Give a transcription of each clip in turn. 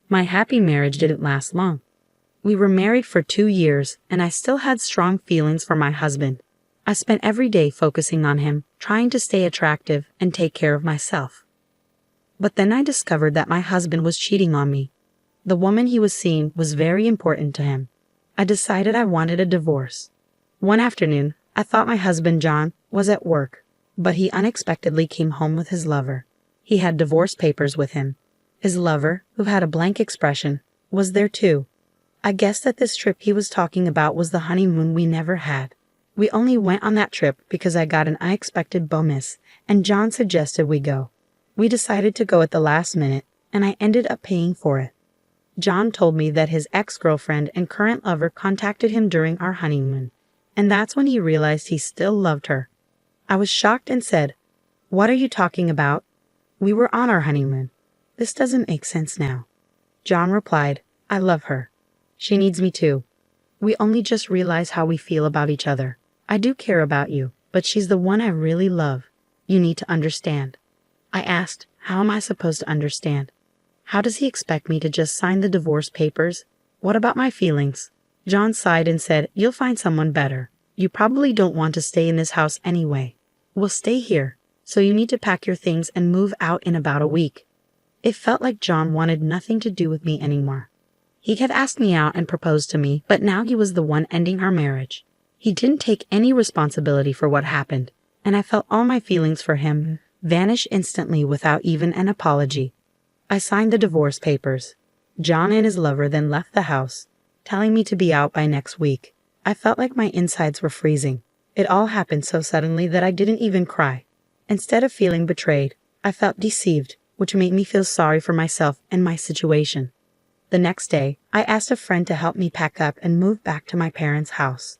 My happy marriage didn't last long. We were married for 2 years, and I still had strong feelings for my husband. I spent every day focusing on him, trying to stay attractive and take care of myself. But then I discovered that my husband was cheating on me. The woman he was seeing was very important to him. I decided I wanted a divorce. One afternoon, I thought my husband John was at work, but he unexpectedly came home with his lover. He had divorce papers with him. His lover, who had a blank expression, was there too. I guessed that this trip he was talking about was the honeymoon we never had. We only went on that trip because I got an unexpected bonus, and John suggested we go. We decided to go at the last minute, and I ended up paying for it. John told me that his ex-girlfriend and current lover contacted him during our honeymoon, and that's when he realized he still loved her. I was shocked and said, "What are you talking about? We were on our honeymoon. This doesn't make sense now." John replied, "I love her. She needs me too. We only just realize how we feel about each other. I do care about you, but she's the one I really love. You need to understand." I asked, how am I supposed to understand? How does he expect me to just sign the divorce papers? What about my feelings? John sighed and said, "You'll find someone better. You probably don't want to stay in this house anyway. We'll stay here, so you need to pack your things and move out in about a week." It felt like John wanted nothing to do with me anymore. He had asked me out and proposed to me, but now he was the one ending our marriage. He didn't take any responsibility for what happened, and I felt all my feelings for him vanish instantly without even an apology. I signed the divorce papers. John and his lover then left the house, telling me to be out by next week. I felt like my insides were freezing. It all happened so suddenly that I didn't even cry. Instead of feeling betrayed, I felt deceived, which made me feel sorry for myself and my situation. The next day, I asked a friend to help me pack up and move back to my parents' house.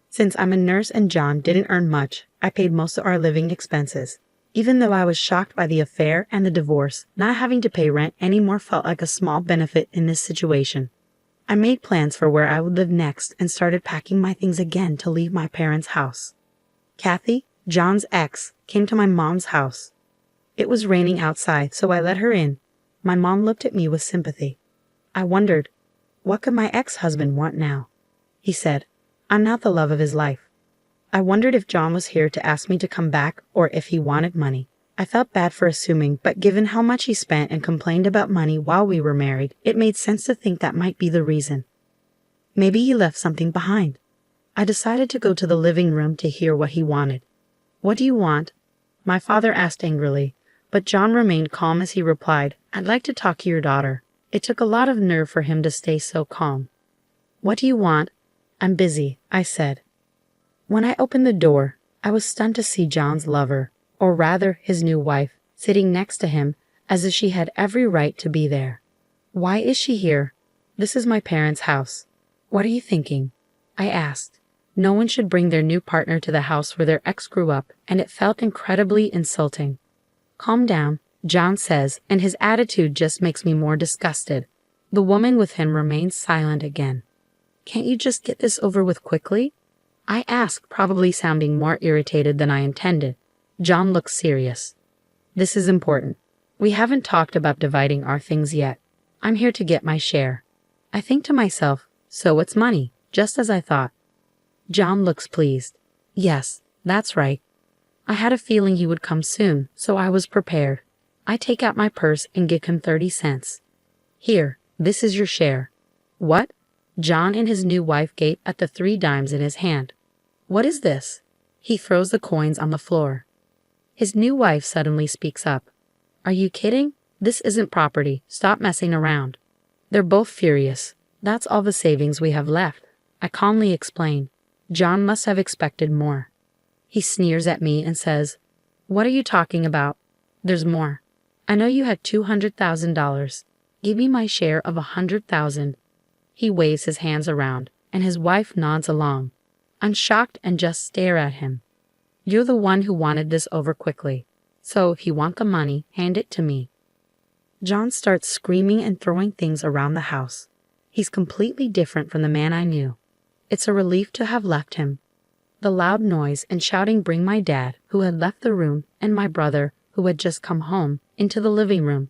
Since I'm a nurse and John didn't earn much, I paid most of our living expenses. Even though I was shocked by the affair and the divorce, not having to pay rent anymore felt like a small benefit in this situation. I made plans for where I would live next and started packing my things again to leave my parents' house. Kathy, John's ex, came to my mom's house. It was raining outside, so I let her in. My mom looked at me with sympathy. I wondered, what could my ex-husband want now? He said, "I'm not the love of his life." I wondered if John was here to ask me to come back or if he wanted money. I felt bad for assuming, but given how much he spent and complained about money while we were married, it made sense to think that might be the reason. Maybe he left something behind. I decided to go to the living room to hear what he wanted. "What do you want?" my father asked angrily, but John remained calm as he replied, "I'd like to talk to your daughter." It took a lot of nerve for him to stay so calm. "What do you want?" "I'm busy," I said. When I opened the door, I was stunned to see John's lover, or rather his new wife, sitting next to him as if she had every right to be there. "Why is she here? This is my parents' house. What are you thinking?" I asked. No one should bring their new partner to the house where their ex grew up, and it felt incredibly insulting. "Calm down," John says, and his attitude just makes me more disgusted. The woman with him remains silent again. "Can't you just get this over with quickly?" I ask, probably sounding more irritated than I intended. John looks serious. "This is important. We haven't talked about dividing our things yet. I'm here to get my share." I think to myself, so it's money, just as I thought. John looks pleased. "Yes, that's right. I had a feeling he would come soon, so I was prepared." I take out my purse and give him 30 cents. "Here, this is your share." "What?" John and his new wife gape at the 3 dimes in his hand. "What is this?" He throws the coins on the floor. His new wife suddenly speaks up. "Are you kidding? This isn't property. Stop messing around." They're both furious. "That's all the savings we have left," I calmly explain. John must have expected more. He sneers at me and says, "What are you talking about? There's more. I know you had $200,000. Give me my share of 100,000. He waves his hands around, and his wife nods along. I'm shocked and just stare at him. "You're the one who wanted this over quickly. So if you want the money, hand it to me." John starts screaming and throwing things around the house. He's completely different from the man I knew. It's a relief to have left him. The loud noise and shouting bring my dad, who had left the room, and my brother, who had just come home, into the living room.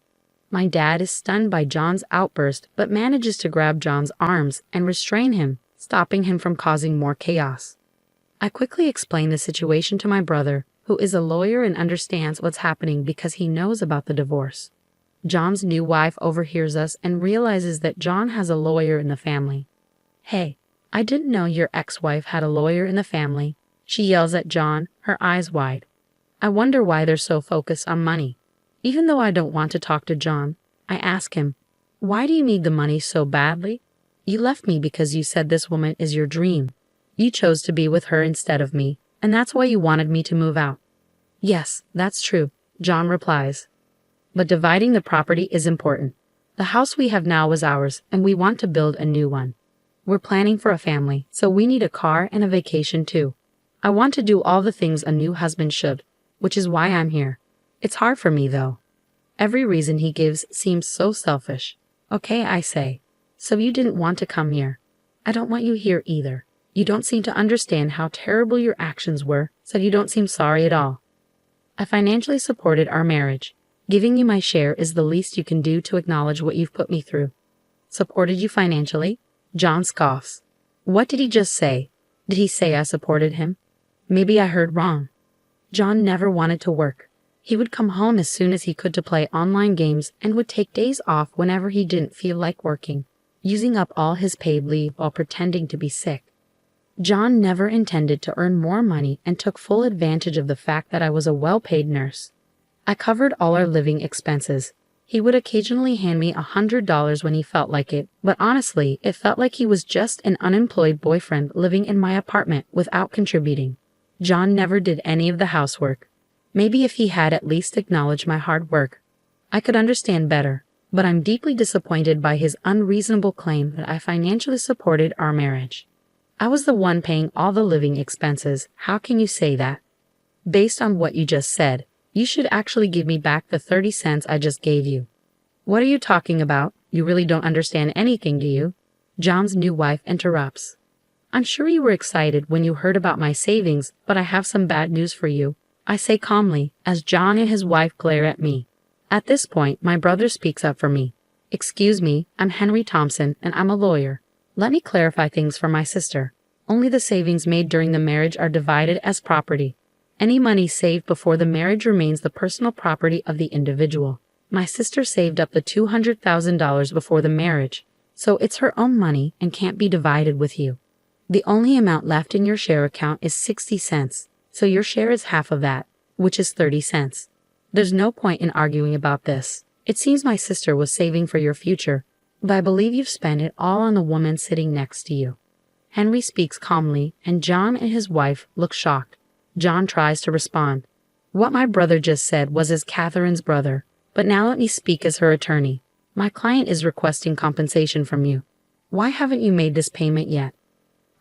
My dad is stunned by John's outburst but manages to grab John's arms and restrain him, stopping him from causing more chaos. I quickly explain the situation to my brother, who is a lawyer and understands what's happening because he knows about the divorce. John's new wife overhears us and realizes that John has a lawyer in the family. "Hey, I didn't know your ex-wife had a lawyer in the family," she yells at John, her eyes wide. I wonder why they're so focused on money. Even though I don't want to talk to John, I ask him, "Why do you need the money so badly? You left me because you said this woman is your dream. You chose to be with her instead of me, and that's why you wanted me to move out." "Yes, that's true," John replies. "But dividing the property is important. The house we have now was ours, and we want to build a new one. We're planning for a family, so we need a car and a vacation too. I want to do all the things a new husband should, which is why I'm here. It's hard for me though." Every reason he gives seems so selfish. "Okay," I say. "So you didn't want to come here. I don't want you here either. You don't seem to understand how terrible your actions were, so you don't seem sorry at all. I financially supported our marriage. Giving you my share is the least you can do to acknowledge what you've put me through." "Supported you financially?" John scoffs. What did he just say? Did he say I supported him? Maybe I heard wrong. John never wanted to work. He would come home as soon as he could to play online games and would take days off whenever he didn't feel like working, using up all his paid leave while pretending to be sick. John never intended to earn more money and took full advantage of the fact that I was a well-paid nurse. I covered all our living expenses. He would occasionally hand me $100 when he felt like it, but honestly, it felt like he was just an unemployed boyfriend living in my apartment without contributing. John never did any of the housework. Maybe if he had at least acknowledged my hard work, I could understand better, but I'm deeply disappointed by his unreasonable claim that I financially supported our marriage. I was the one paying all the living expenses. How can you say that? Based on what you just said, you should actually give me back the 30 cents I just gave you. What are you talking about? You really don't understand anything, do you? John's new wife interrupts. I'm sure you were excited when you heard about my savings, but I have some bad news for you, I say calmly, as John and his wife glare at me. At this point, my brother speaks up for me. Excuse me, I'm Henry Thompson, and I'm a lawyer. Let me clarify things for my sister. Only the savings made during the marriage are divided as property. Any money saved before the marriage remains the personal property of the individual. My sister saved up the $200,000 before the marriage, so it's her own money and can't be divided with you. The only amount left in your share account is 60 cents, so your share is half of that, which is 30 cents. There's no point in arguing about this. It seems my sister was saving for your future, but I believe you've spent it all on the woman sitting next to you. Henry speaks calmly, and John and his wife look shocked. John tries to respond. What my brother just said was as Catherine's brother, but now let me speak as her attorney. My client is requesting compensation from you. Why haven't you made this payment yet?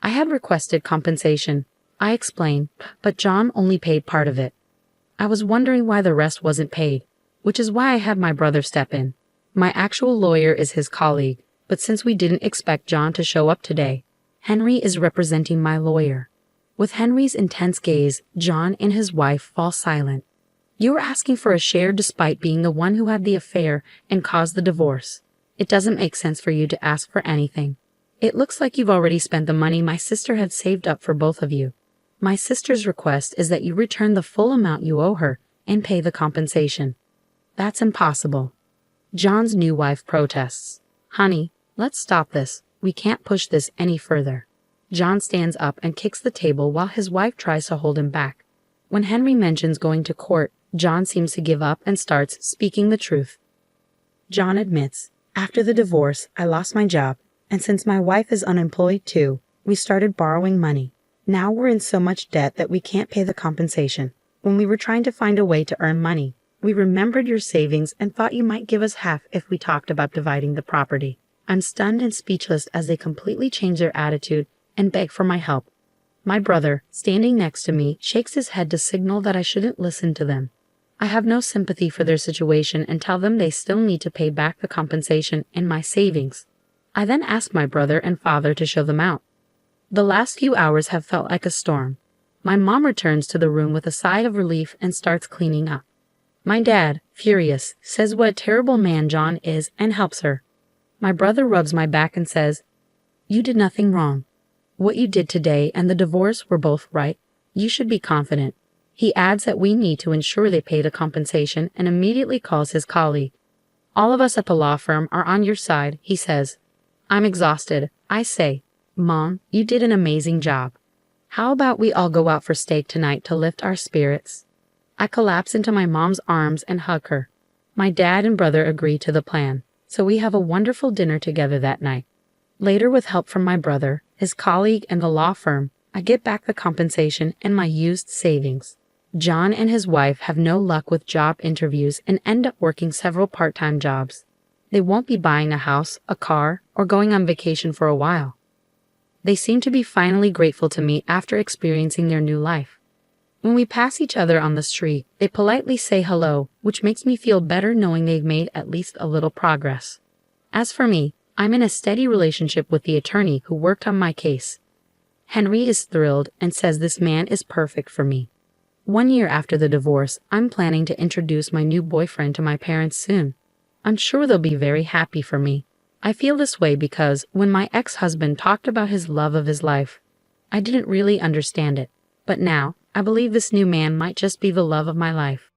I had requested compensation, I explain, but John only paid part of it. I was wondering why the rest wasn't paid, which is why I had my brother step in. My actual lawyer is his colleague, but since we didn't expect John to show up today, Henry is representing my lawyer. With Henry's intense gaze, John and his wife fall silent. You were asking for a share despite being the one who had the affair and caused the divorce. It doesn't make sense for you to ask for anything. It looks like you've already spent the money my sister had saved up for both of you. My sister's request is that you return the full amount you owe her and pay the compensation. That's impossible. John's new wife protests. Honey, let's stop this. We can't push this any further. John stands up and kicks the table while his wife tries to hold him back. When Henry mentions going to court, John seems to give up and starts speaking the truth. John admits, after the divorce, I lost my job, and since my wife is unemployed too, we started borrowing money. Now we're in so much debt that we can't pay the compensation. When we were trying to find a way to earn money, we remembered your savings and thought you might give us half if we talked about dividing the property. I'm stunned and speechless as they completely change their attitude and beg for my help. My brother, standing next to me, shakes his head to signal that I shouldn't listen to them. I have no sympathy for their situation and tell them they still need to pay back the compensation and my savings. I then ask my brother and father to show them out. The last few hours have felt like a storm. My mom returns to the room with a sigh of relief and starts cleaning up. My dad, furious, says what a terrible man John is and helps her. My brother rubs my back and says, "You did nothing wrong. What you did today and the divorce were both right. You should be confident." He adds that we need to ensure they pay the compensation and immediately calls his colleague. "All of us at the law firm are on your side," he says. I'm exhausted. I say, "Mom, you did an amazing job. How about we all go out for steak tonight to lift our spirits?" I collapse into my mom's arms and hug her. My dad and brother agree to the plan, so we have a wonderful dinner together that night. Later, with help from my brother, his colleague, and the law firm, I get back the compensation and my used savings. John and his wife have no luck with job interviews and end up working several part-time jobs. They won't be buying a house, a car, or going on vacation for a while. They seem to be finally grateful to me after experiencing their new life. When we pass each other on the street, they politely say hello, which makes me feel better knowing they've made at least a little progress. As for me, I'm in a steady relationship with the attorney who worked on my case. Henry is thrilled and says this man is perfect for me. 1 year after the divorce, I'm planning to introduce my new boyfriend to my parents soon. I'm sure they'll be very happy for me. I feel this way because when my ex-husband talked about his love of his life, I didn't really understand it. But now, I believe this new man might just be the love of my life.